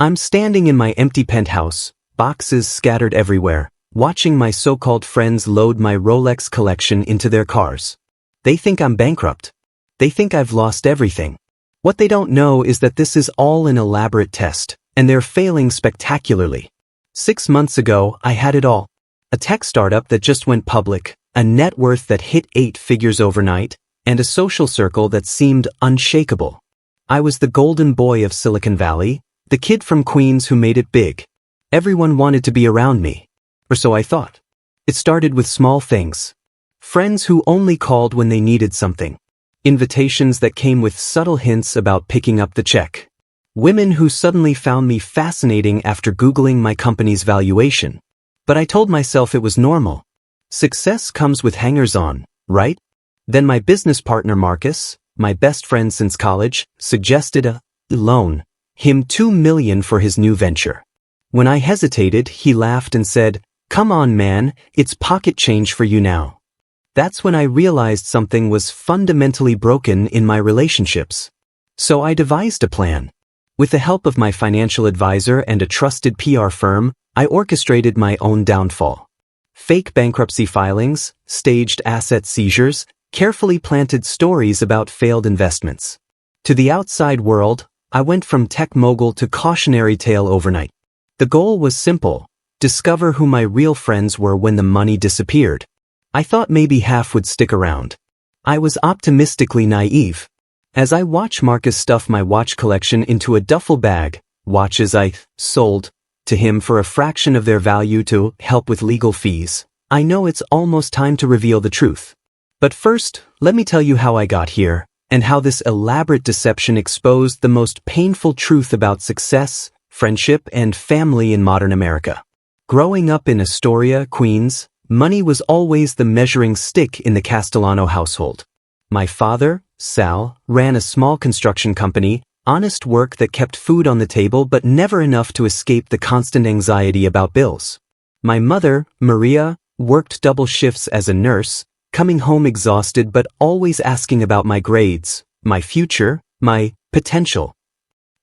I'm standing in my empty penthouse, boxes scattered everywhere, watching my so-called friends load my Rolex collection into their cars. They think I'm bankrupt. They think I've lost everything. What they don't know is that this is all an elaborate test, and they're failing spectacularly. 6 months ago, I had it all. A tech startup that just went public, a net worth that hit 8 figures overnight, and a social circle that seemed unshakable. I was the golden boy of Silicon Valley, the kid from Queens who made it big. Everyone wanted to be around me. Or so I thought. It started with small things. Friends who only called when they needed something. Invitations that came with subtle hints about picking up the check. Women who suddenly found me fascinating after Googling my company's valuation. But I told myself it was normal. Success comes with hangers-on, right? Then my business partner Marcus, my best friend since college, suggested a loan, him $2 million for his new venture. When I hesitated, he laughed and said, "Come on, man, it's pocket change for you now." That's when I realized something was fundamentally broken in my relationships. So I devised a plan. With the help of my financial advisor and a trusted PR firm, I orchestrated my own downfall. Fake bankruptcy filings, staged asset seizures, carefully planted stories about failed investments. To the outside world, I went from tech mogul to cautionary tale overnight. The goal was simple: discover who my real friends were when the money disappeared. I thought maybe half would stick around. I was optimistically naive. As I watch Marcus stuff my watch collection into a duffel bag, watches I sold to him for a fraction of their value to help with legal fees, I know it's almost time to reveal the truth. But first, let me tell you how I got here, and how this elaborate deception exposed the most painful truth about success, friendship, and family in modern America. Growing up in Astoria, Queens, money was always the measuring stick in the Castellano household. My father, Sal, ran a small construction company, honest work that kept food on the table but never enough to escape the constant anxiety about bills. My mother, Maria, worked double shifts as a nurse, coming home exhausted but always asking about my grades, my future, my potential.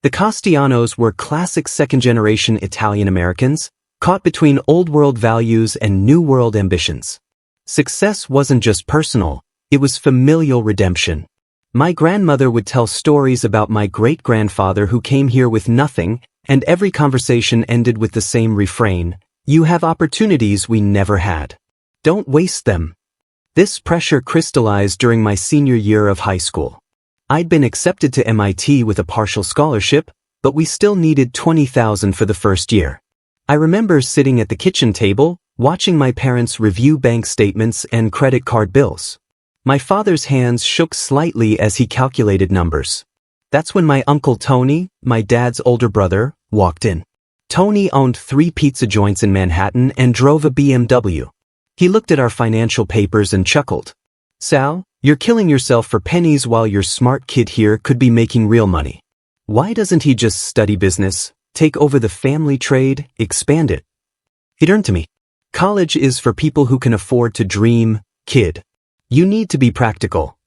The Castellanos were classic second-generation Italian Americans, caught between old-world values and new-world ambitions. Success wasn't just personal, it was familial redemption. My grandmother would tell stories about my great-grandfather who came here with nothing, and every conversation ended with the same refrain: "You have opportunities we never had. Don't waste them." This pressure crystallized during my senior year of high school. I'd been accepted to MIT with a partial scholarship, but we still needed $20,000 for the first year. I remember sitting at the kitchen table, watching my parents review bank statements and credit card bills. My father's hands shook slightly as he calculated numbers. That's when my Uncle Tony, my dad's older brother, walked in. Tony owned 3 pizza joints in Manhattan and drove a BMW. He looked at our financial papers and chuckled. "Sal, you're killing yourself for pennies while your smart kid here could be making real money. Why doesn't he just study business, take over the family trade, expand it?" He turned to me. "College is for people who can afford to dream, kid. You need to be practical."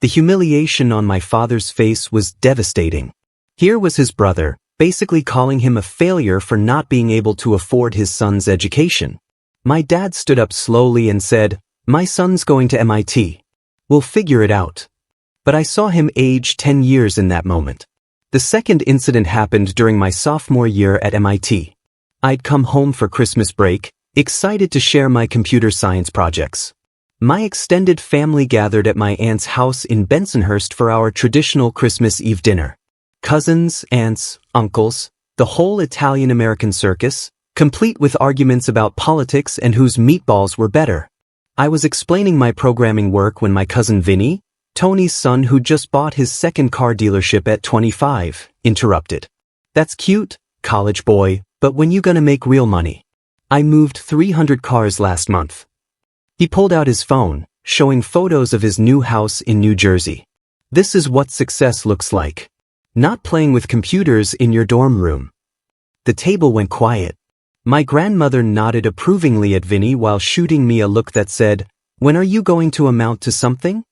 The humiliation on my father's face was devastating. Here was his brother, basically calling him a failure for not being able to afford his son's education. My dad stood up slowly and said, "My son's going to MIT. We'll figure it out." But I saw him age 10 years in that moment. The second incident happened during my sophomore year at MIT. I'd come home for Christmas break, excited to share my computer science projects. My extended family gathered at my aunt's house in Bensonhurst for our traditional Christmas Eve dinner. Cousins, aunts, uncles, the whole Italian-American circus, complete with arguments about politics and whose meatballs were better. I was explaining my programming work when my cousin Vinny, Tony's son who just bought his second car dealership at 25, interrupted. "That's cute, college boy, but when you gonna make real money? I moved 300 cars last month." He pulled out his phone, showing photos of his new house in New Jersey. "This is what success looks like. Not playing with computers in your dorm room." The table went quiet. My grandmother nodded approvingly at Vinny while shooting me a look that said, "When are you going to amount to something?"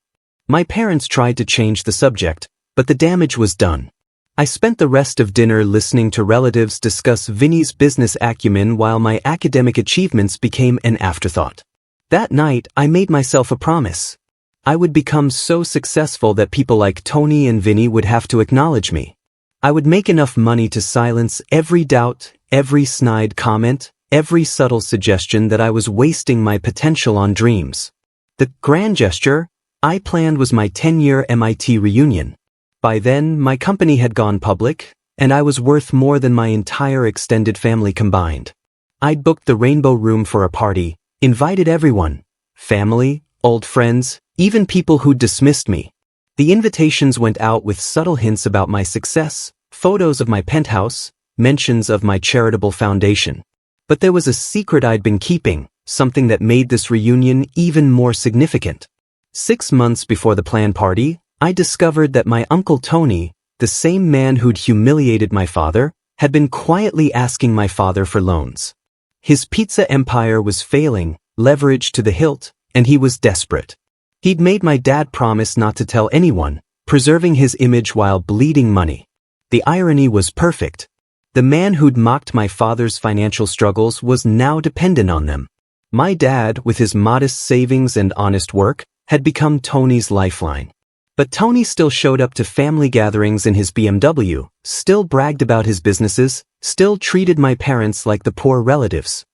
My parents tried to change the subject, but the damage was done. I spent the rest of dinner listening to relatives discuss Vinny's business acumen while my academic achievements became an afterthought. That night, I made myself a promise. I would become so successful that people like Tony and Vinny would have to acknowledge me. I would make enough money to silence every doubt, every snide comment, every subtle suggestion that I was wasting my potential on dreams. The grand gesture I planned was my 10-year MIT reunion. By then, my company had gone public, and I was worth more than my entire extended family combined. I'd booked the Rainbow Room for a party, invited everyone, family, old friends, even people who'd dismissed me. The invitations went out with subtle hints about my success, photos of my penthouse, mentions of my charitable foundation. But there was a secret I'd been keeping, something that made this reunion even more significant. 6 months before the planned party, I discovered that my Uncle Tony, the same man who'd humiliated my father, had been quietly asking my father for loans. His pizza empire was failing, leveraged to the hilt, and he was desperate. He'd made my dad promise not to tell anyone, preserving his image while bleeding money. The irony was perfect. The man who'd mocked my father's financial struggles was now dependent on them. My dad, with his modest savings and honest work, had become Tony's lifeline. But Tony still showed up to family gatherings in his BMW, still bragged about his businesses, still treated my parents like the poor relatives.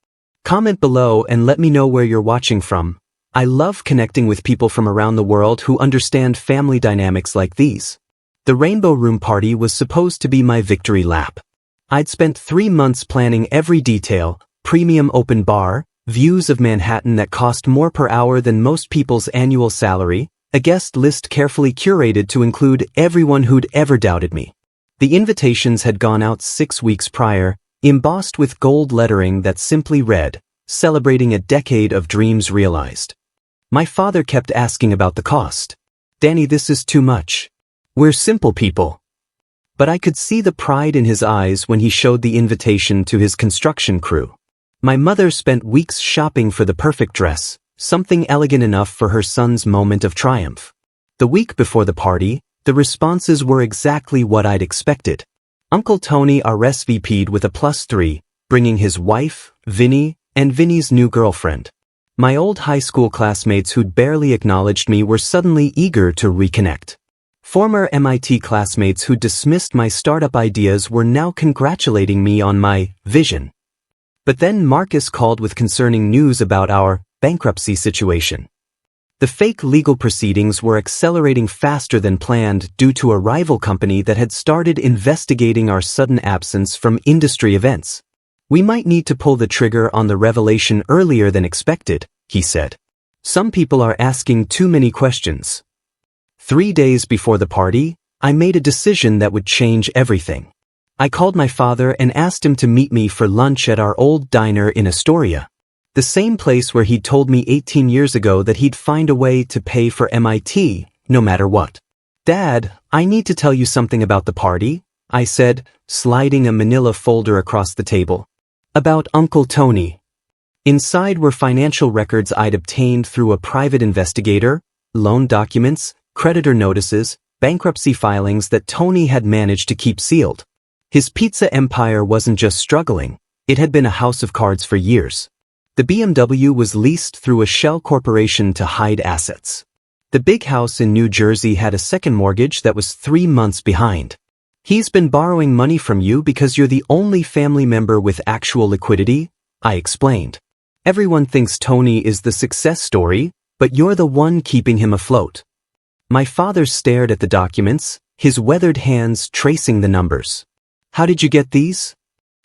Comment below and let me know where you're watching from. I love connecting with people from around the world who understand family dynamics like these. The Rainbow Room party was supposed to be my victory lap. I'd spent 3 months planning every detail: premium open bar, views of Manhattan that cost more per hour than most people's annual salary, a guest list carefully curated to include everyone who'd ever doubted me. The invitations had gone out 6 weeks prior, embossed with gold lettering that simply read, "Celebrating a decade of dreams realized." My father kept asking about the cost. "Danny, this is too much. We're simple people." But I could see the pride in his eyes when he showed the invitation to his construction crew. My mother spent weeks shopping for the perfect dress, something elegant enough for her son's moment of triumph. The week before the party, the responses were exactly what I'd expected. Uncle Tony RSVP'd with a +3, bringing his wife, Vinny, and Vinny's new girlfriend. My old high school classmates who'd barely acknowledged me were suddenly eager to reconnect. Former MIT classmates who dismissed my startup ideas were now congratulating me on my vision. But then Marcus called with concerning news about our bankruptcy situation. The fake legal proceedings were accelerating faster than planned due to a rival company that had started investigating our sudden absence from industry events. "We might need to pull the trigger on the revelation earlier than expected," he said. "Some people are asking too many questions." 3 days before the party, I made a decision that would change everything. I called my father and asked him to meet me for lunch at our old diner in Astoria. The same place where he'd told me 18 years ago that he'd find a way to pay for MIT, no matter what. "Dad, I need to tell you something about the party," I said, sliding a manila folder across the table. "About Uncle Tony." Inside were financial records I'd obtained through a private investigator, loan documents, creditor notices, bankruptcy filings that Tony had managed to keep sealed. His pizza empire wasn't just struggling, it had been a house of cards for years. The BMW was leased through a shell corporation to hide assets. The big house in New Jersey had a second mortgage that was 3 months behind. "He's been borrowing money from you because you're the only family member with actual liquidity," I explained. "Everyone thinks Tony is the success story, but you're the one keeping him afloat." My father stared at the documents, his weathered hands tracing the numbers. "How did you get these?"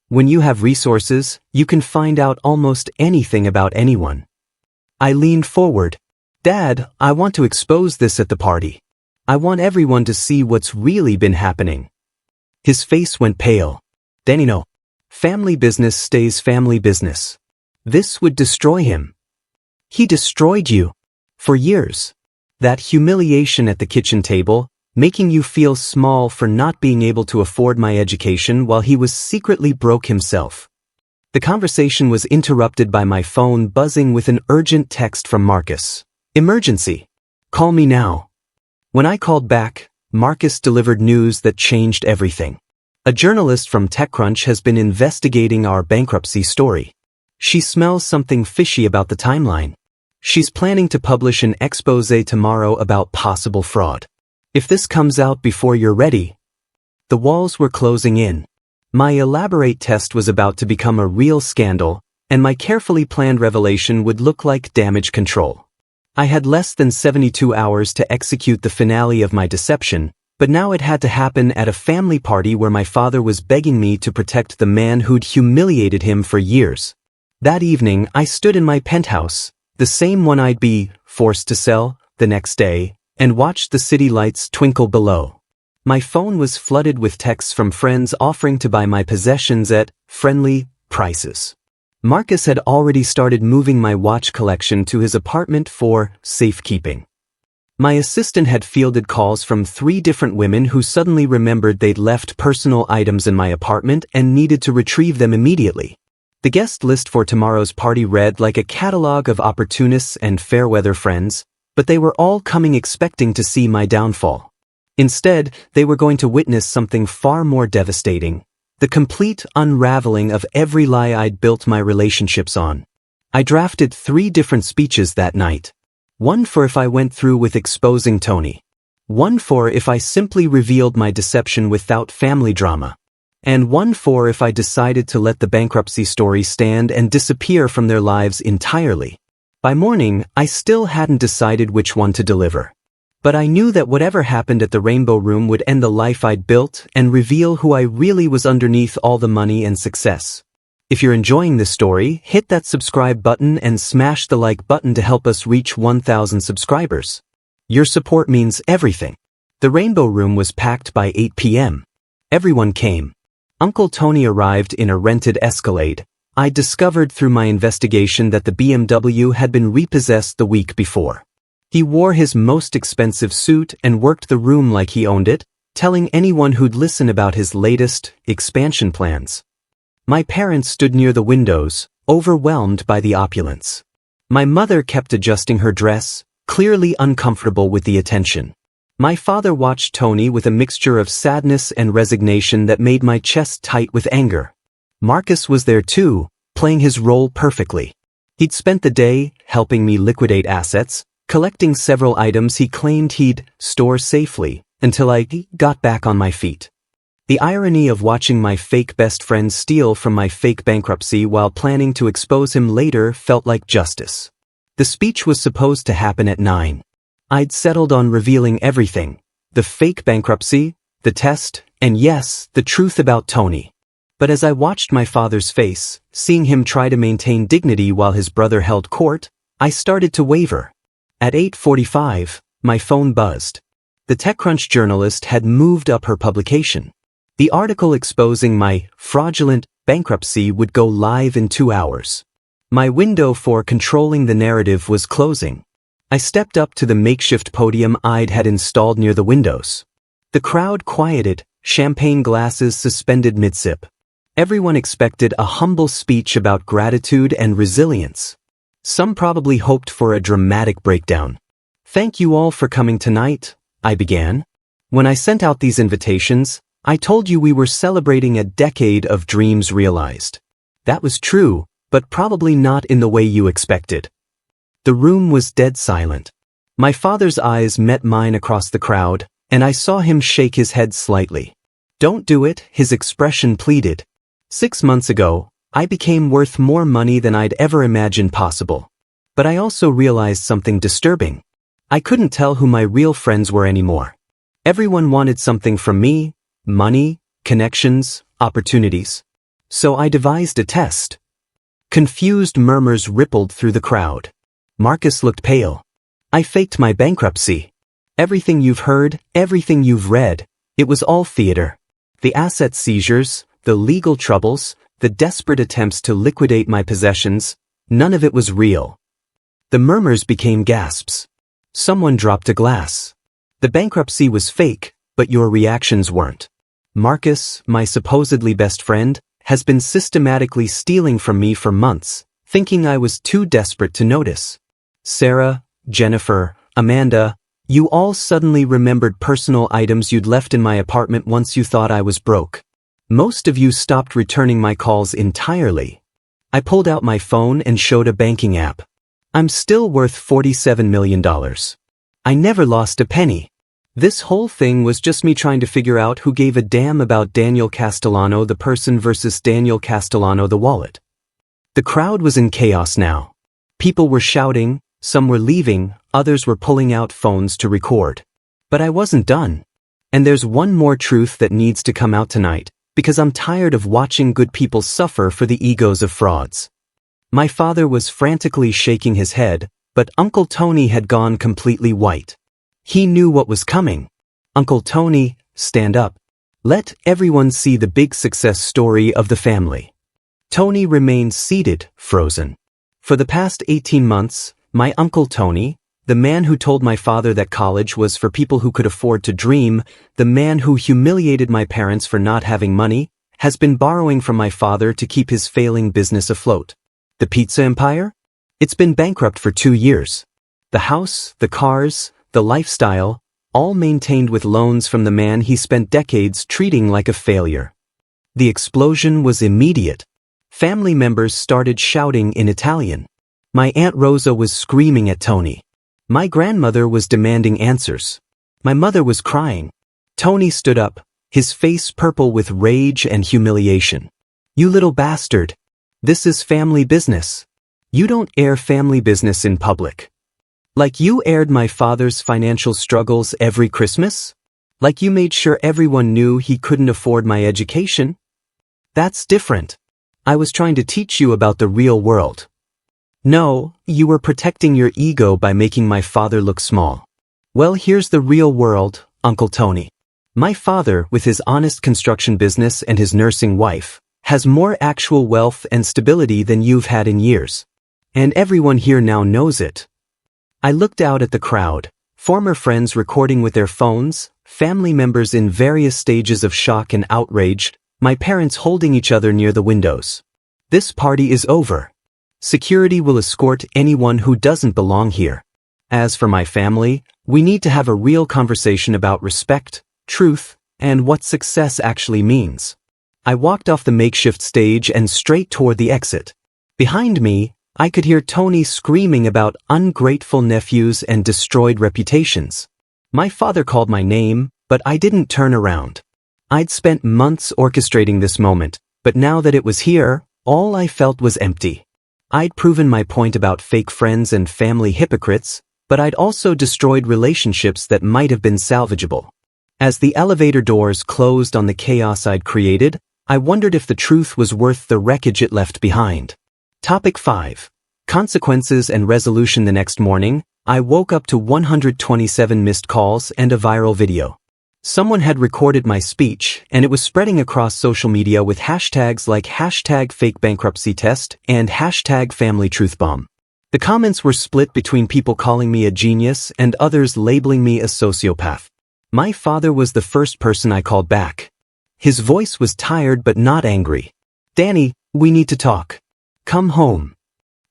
"When you have resources, you can find out almost anything about anyone." I leaned forward. "Dad, I want to expose this at the party. I want everyone to see what's really been happening." His face went pale. "Danny, no. Family business stays family business. This would destroy him." "He destroyed you. For years. That humiliation at the kitchen table, making you feel small for not being able to afford my education while he was secretly broke himself." The conversation was interrupted by my phone buzzing with an urgent text from Marcus. "Emergency. Call me now." When I called back, Marcus delivered news that changed everything. A journalist from TechCrunch has been investigating our bankruptcy story. She smells something fishy about the timeline. She's planning to publish an exposé tomorrow about possible fraud. If this comes out before you're ready. The walls were closing in. My elaborate test was about to become a real scandal, and my carefully planned revelation would look like damage control. I had less than 72 hours to execute the finale of my deception, but now it had to happen at a family party where my father was begging me to protect the man who'd humiliated him for years. That evening, I stood in my penthouse, the same one I'd be forced to sell the next day, and watched the city lights twinkle below. My phone was flooded with texts from friends offering to buy my possessions at friendly prices. Marcus had already started moving my watch collection to his apartment for safekeeping. My assistant had fielded calls from 3 different women who suddenly remembered they'd left personal items in my apartment and needed to retrieve them immediately. The guest list for tomorrow's party read like a catalog of opportunists and fair-weather friends, but they were all coming expecting to see my downfall. Instead, they were going to witness something far more devastating. The complete unraveling of every lie I'd built my relationships on. I drafted 3 different speeches that night. One for if I went through with exposing Tony. One for if I simply revealed my deception without family drama. And one for if I decided to let the bankruptcy story stand and disappear from their lives entirely. By morning, I still hadn't decided which one to deliver. But I knew that whatever happened at the Rainbow Room would end the life I'd built and reveal who I really was underneath all the money and success. If you're enjoying this story, hit that subscribe button and smash the like button to help us reach 1,000 subscribers. Your support means everything. The Rainbow Room was packed by 8 p.m. Everyone came. Uncle Tony arrived in a rented Escalade. I discovered through my investigation that the BMW had been repossessed the week before. He wore his most expensive suit and worked the room like he owned it, telling anyone who'd listen about his latest expansion plans. My parents stood near the windows, overwhelmed by the opulence. My mother kept adjusting her dress, clearly uncomfortable with the attention. My father watched Tony with a mixture of sadness and resignation that made my chest tight with anger. Marcus was there too, playing his role perfectly. He'd spent the day helping me liquidate assets, collecting several items he claimed he'd store safely, until I got back on my feet. The irony of watching my fake best friend steal from my fake bankruptcy while planning to expose him later felt like justice. The speech was supposed to happen at 9. I'd settled on revealing everything, the fake bankruptcy, the test, and yes, the truth about Tony. But as I watched my father's face, seeing him try to maintain dignity while his brother held court, I started to waver. At 8:45, my phone buzzed. The TechCrunch journalist had moved up her publication. The article exposing my fraudulent bankruptcy would go live in 2 hours. My window for controlling the narrative was closing. I stepped up to the makeshift podium I'd had installed near the windows. The crowd quieted, champagne glasses suspended mid-sip. Everyone expected a humble speech about gratitude and resilience. Some probably hoped for a dramatic breakdown. "Thank you all for coming tonight," I began. "When I sent out these invitations, I told you we were celebrating a decade of dreams realized." That was true, but probably not in the way you expected. The room was dead silent. My father's eyes met mine across the crowd, and I saw him shake his head slightly. "Don't do it," his expression pleaded. 6 months ago, I became worth more money than I'd ever imagined possible. But I also realized something disturbing. I couldn't tell who my real friends were anymore. Everyone wanted something from me, money, connections, opportunities. So I devised a test. Confused murmurs rippled through the crowd. Marcus looked pale. "I faked my bankruptcy. Everything you've heard, everything you've read, it was all theater. The asset seizures, the legal troubles, the desperate attempts to liquidate my possessions, none of it was real." The murmurs became gasps. Someone dropped a glass. "The bankruptcy was fake, but your reactions weren't. Marcus, my supposedly best friend, has been systematically stealing from me for months, thinking I was too desperate to notice. Sarah, Jennifer, Amanda, You all suddenly remembered personal items you'd left in my apartment once you thought I was broke. Most of you stopped returning my calls entirely. I pulled out my phone and showed a banking app. I'm still worth $47 million. I never lost a penny. This whole thing was just me trying to figure out who gave a damn about Daniel Castellano the person versus Daniel Castellano the wallet. The crowd was in chaos now. People were shouting, some were leaving, others were pulling out phones to record. But I wasn't done. And there's one more truth that needs to come out tonight, because I'm tired of watching good people suffer for the egos of frauds. My father was frantically shaking his head, but Uncle Tony had gone completely white. He knew what was coming. Uncle Tony, stand up. Let everyone see the big success story of the family. Tony remained seated, frozen. For the past 18 months, my Uncle Tony, the man who told my father that college was for people who could afford to dream, the man who humiliated my parents for not having money, has been borrowing from my father to keep his failing business afloat. The pizza empire? It's been bankrupt for 2 years. The house, the cars, the lifestyle, all maintained with loans from the man he spent decades treating like a failure. The explosion was immediate. Family members started shouting in Italian. My Aunt Rosa was screaming at Tony. My grandmother was demanding answers. My mother was crying. Tony stood up, his face purple with rage and humiliation. You little bastard. This is family business. You don't air family business in public. Like you aired my father's financial struggles every Christmas? Like you made sure everyone knew he couldn't afford my education? That's different. I was trying to teach you about the real world. No, you were protecting your ego by making my father look small. Well, here's the real world, Uncle Tony. My father, with his honest construction business and his nursing wife, has more actual wealth and stability than you've had in years. And everyone here now knows it. I looked out at the crowd, former friends recording with their phones, family members in various stages of shock and outrage, my parents holding each other near the windows. This party is over. Security will escort anyone who doesn't belong here. As for my family, we need to have a real conversation about respect, truth, and what success actually means. I walked off the makeshift stage and straight toward the exit. Behind me, I could hear Tony screaming about ungrateful nephews and destroyed reputations. My father called my name, but I didn't turn around. I'd spent months orchestrating this moment, but now that it was here, all I felt was empty. I'd proven my point about fake friends and family hypocrites, but I'd also destroyed relationships that might have been salvageable. As the elevator doors closed on the chaos I'd created, I wondered if the truth was worth the wreckage it left behind. Topic 5. Consequences and resolution. The next morning, I woke up to 127 missed calls and a viral video. Someone had recorded my speech, and it was spreading across social media with hashtags like #FakeBankruptcyTest and #FamilyTruthBomb. The comments were split between people calling me a genius and others labeling me a sociopath. My father was the first person I called back. His voice was tired but not angry. Danny, we need to talk. Come home.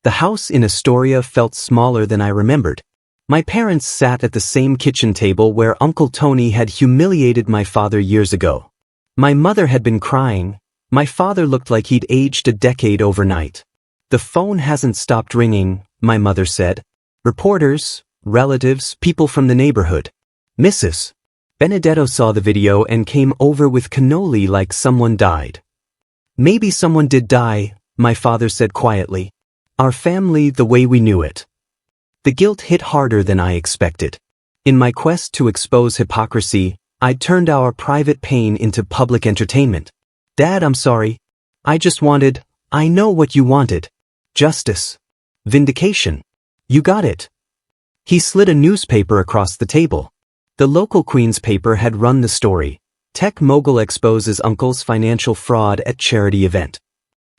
The house in Astoria felt smaller than I remembered. My parents sat at the same kitchen table where Uncle Tony had humiliated my father years ago. My mother had been crying. My father looked like he'd aged a decade overnight. The phone hasn't stopped ringing, my mother said. Reporters, relatives, people from the neighborhood. Mrs. Benedetto saw the video and came over with cannoli like someone died. Maybe someone did die, my father said quietly. Our family the way we knew it. The guilt hit harder than I expected. In my quest to expose hypocrisy, I'd turned our private pain into public entertainment. Dad, I'm sorry. I know what you wanted. Justice. Vindication. You got it. He slid a newspaper across the table. The local Queens paper had run the story. Tech mogul exposes uncle's financial fraud at charity event.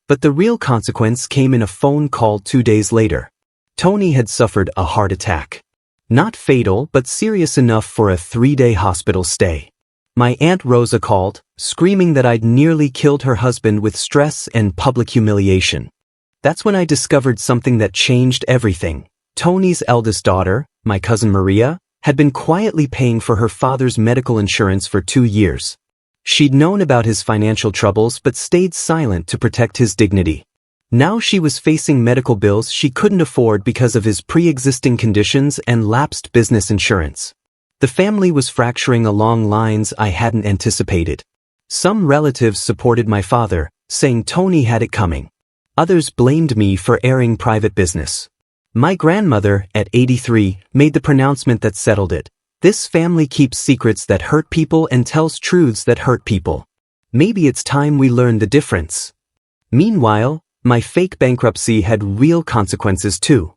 But the real consequence came in a phone call 2 days later. Tony had suffered a heart attack. Not fatal, but serious enough for a 3-day hospital stay. My Aunt Rosa called, screaming that I'd nearly killed her husband with stress and public humiliation. That's when I discovered something that changed everything. Tony's eldest daughter, my cousin Maria, had been quietly paying for her father's medical insurance for 2 years. She'd known about his financial troubles but stayed silent to protect his dignity. Now she was facing medical bills she couldn't afford because of his pre-existing conditions and lapsed business insurance. The family was fracturing along lines I hadn't anticipated. Some relatives supported my father, saying Tony had it coming. Others blamed me for airing private business. My grandmother, at 83, made the pronouncement that settled it. This family keeps secrets that hurt people and tells truths that hurt people. Maybe it's time we learn the difference. Meanwhile, my fake bankruptcy had real consequences too.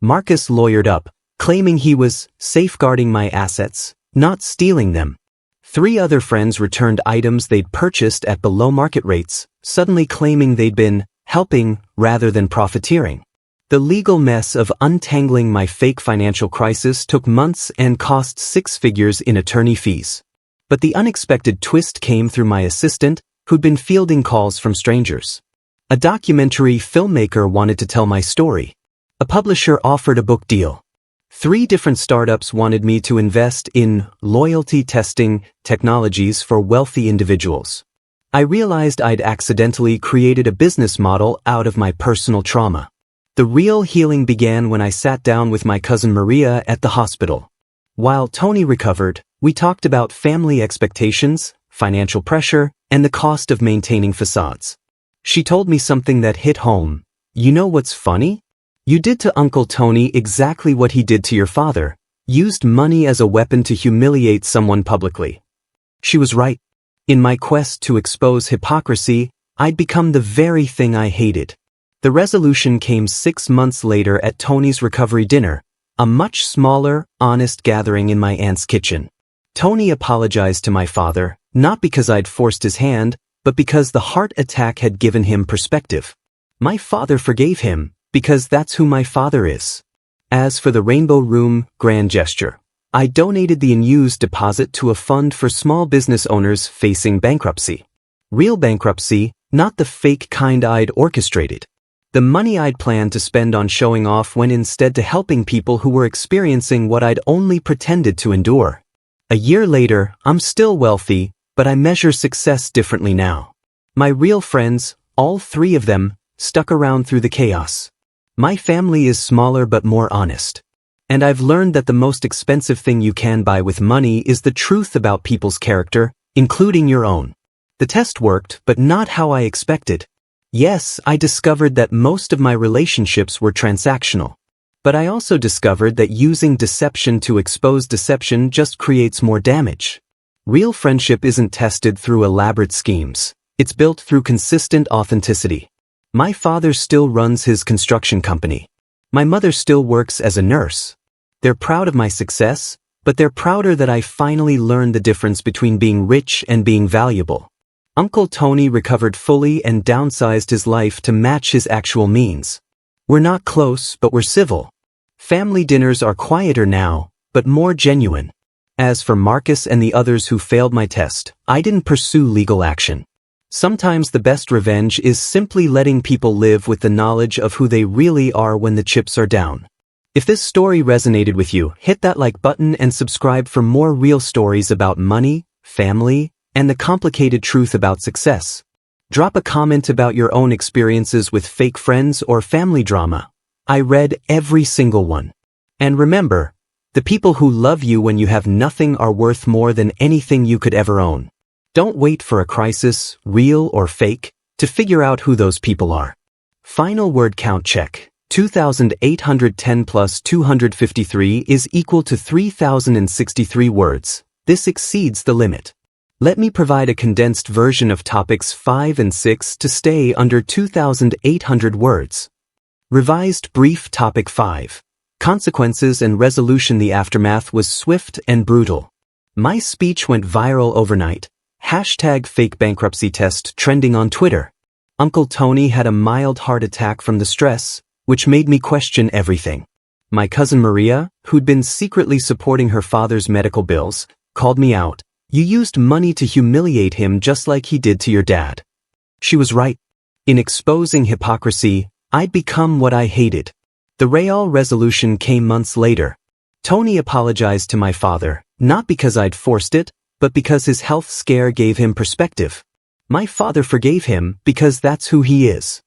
Marcus lawyered up, claiming he was safeguarding my assets, not stealing them. 3 other friends returned items they'd purchased at below market rates, suddenly claiming they'd been helping rather than profiteering. The legal mess of untangling my fake financial crisis took months and cost 6 figures in attorney fees. But the unexpected twist came through my assistant, who'd been fielding calls from strangers. A documentary filmmaker wanted to tell my story. A publisher offered a book deal. 3 different startups wanted me to invest in loyalty testing technologies for wealthy individuals. I realized I'd accidentally created a business model out of my personal trauma. The real healing began when I sat down with my cousin Maria at the hospital. While Tony recovered, we talked about family expectations, financial pressure, and the cost of maintaining facades. She told me something that hit home. You know what's funny? You did to Uncle Tony exactly what he did to your father, used money as a weapon to humiliate someone publicly. She was right. In my quest to expose hypocrisy, I'd become the very thing I hated. The resolution came 6 months later at Tony's recovery dinner, a much smaller, honest gathering in my aunt's kitchen. Tony apologized to my father, not because I'd forced his hand, but because the heart attack had given him perspective. My father forgave him, because that's who my father is. As for the Rainbow Room grand gesture, I donated the unused deposit to a fund for small business owners facing bankruptcy. Real bankruptcy, not the fake kind I'd orchestrated. The money I'd planned to spend on showing off went instead to helping people who were experiencing what I'd only pretended to endure. A year later, I'm still wealthy, but I measure success differently now. My real friends, all 3 of them, stuck around through the chaos. My family is smaller but more honest. And I've learned that the most expensive thing you can buy with money is the truth about people's character, including your own. The test worked, but not how I expected. Yes, I discovered that most of my relationships were transactional. But I also discovered that using deception to expose deception just creates more damage. Real friendship isn't tested through elaborate schemes. It's built through consistent authenticity. My father still runs his construction company. My mother still works as a nurse. They're proud of my success, but they're prouder that I finally learned the difference between being rich and being valuable. Uncle Tony recovered fully and downsized his life to match his actual means. We're not close, but we're civil. Family dinners are quieter now, but more genuine. As for Marcus and the others who failed my test, I didn't pursue legal action. Sometimes the best revenge is simply letting people live with the knowledge of who they really are when the chips are down. If this story resonated with you, hit that like button and subscribe for more real stories about money, family, and the complicated truth about success. Drop a comment about your own experiences with fake friends or family drama. I read every single one. And remember, the people who love you when you have nothing are worth more than anything you could ever own. Don't wait for a crisis, real or fake, to figure out who those people are. Final word count check. 2,810 plus 253 is equal to 3,063 words. This exceeds the limit. Let me provide a condensed version of topics 5 and 6 to stay under 2,800 words. Revised brief topic 5. Consequences and resolution. The aftermath was swift and brutal. My speech went viral overnight. #fake bankruptcy test trending on Twitter. Uncle Tony had a mild heart attack from the stress, which made me question everything. My cousin Maria, who'd been secretly supporting her father's medical bills, called me out. You used money to humiliate him just like he did to your dad. She was right. In exposing hypocrisy, I'd become what I hated. The real resolution came months later. Tony apologized to my father, not because I'd forced it, but because his health scare gave him perspective. My father forgave him because that's who he is.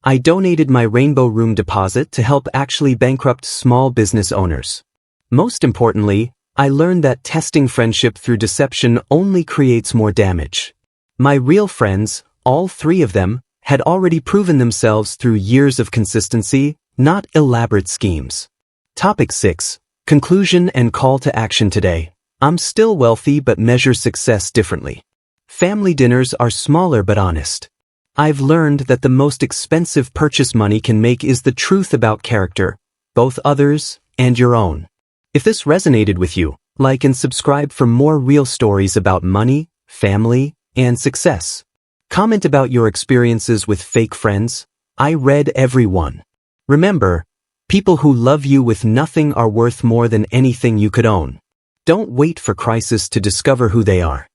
I donated my Rainbow Room deposit to help actually bankrupt small business owners. Most importantly, I learned that testing friendship through deception only creates more damage. My real friends, all three of them, had already proven themselves through years of consistency, not elaborate schemes. Topic 6. Conclusion and call to action today. I'm still wealthy but measure success differently. Family dinners are smaller but honest. I've learned that the most expensive purchase money can make is the truth about character, both others and your own. If this resonated with you, like and subscribe for more real stories about money, family, and success. Comment about your experiences with fake friends. I read every one. Remember, people who love you with nothing are worth more than anything you could own. Don't wait for crisis to discover who they are.